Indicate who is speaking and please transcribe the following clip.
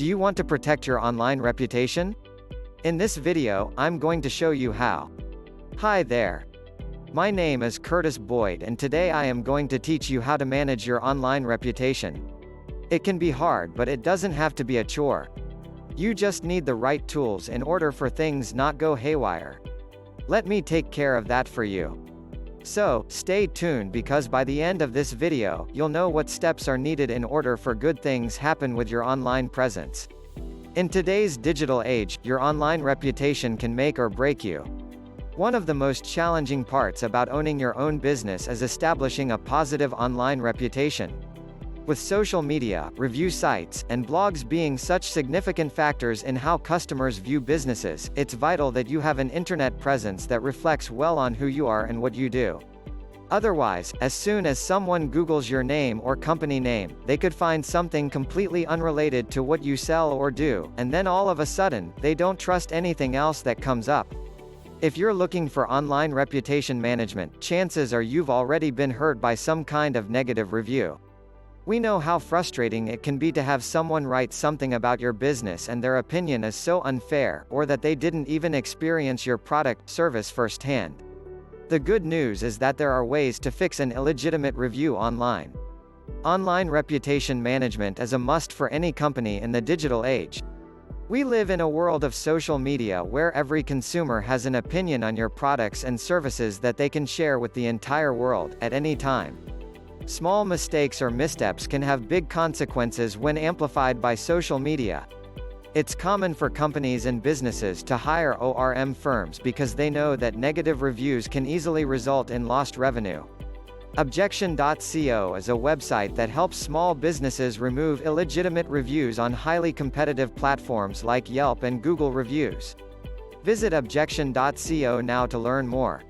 Speaker 1: Do you want to protect your online reputation? In this video, I'm going to show you how. Hi there. My name is Curtis Boyd and today I am going to teach you how to manage your online reputation. It can be hard, but it doesn't have to be a chore. You just need the right tools in order for things not go haywire. Let me take care of that for you. So, stay tuned because by the end of this video, you'll know what steps are needed in order for good things happen with your online presence. In today's digital age, your online reputation can make or break you. One of the most challenging parts about owning your own business is establishing a positive online reputation. With social media, review sites, and blogs being such significant factors in how customers view businesses, it's vital that you have an internet presence that reflects well on who you are and what you do. Otherwise, as soon as someone Googles your name or company name, they could find something completely unrelated to what you sell or do, and then all of a sudden, they don't trust anything else that comes up. If you're looking for online reputation management, chances are you've already been hurt by some kind of negative review. We know how frustrating it can be to have someone write something about your business and their opinion is so unfair, or that they didn't even experience your product, service firsthand. The good news is that there are ways to fix an illegitimate review online. Online reputation management is a must for any company in the digital age. We live in a world of social media where every consumer has an opinion on your products and services that they can share with the entire world, at any time. Small mistakes or missteps can have big consequences when amplified by social media. It's common for companies and businesses to hire ORM firms because they know that negative reviews can easily result in lost revenue. Objection.co is a website that helps small businesses remove illegitimate reviews on highly competitive platforms like Yelp and Google Reviews. Visit objection.co now to learn more.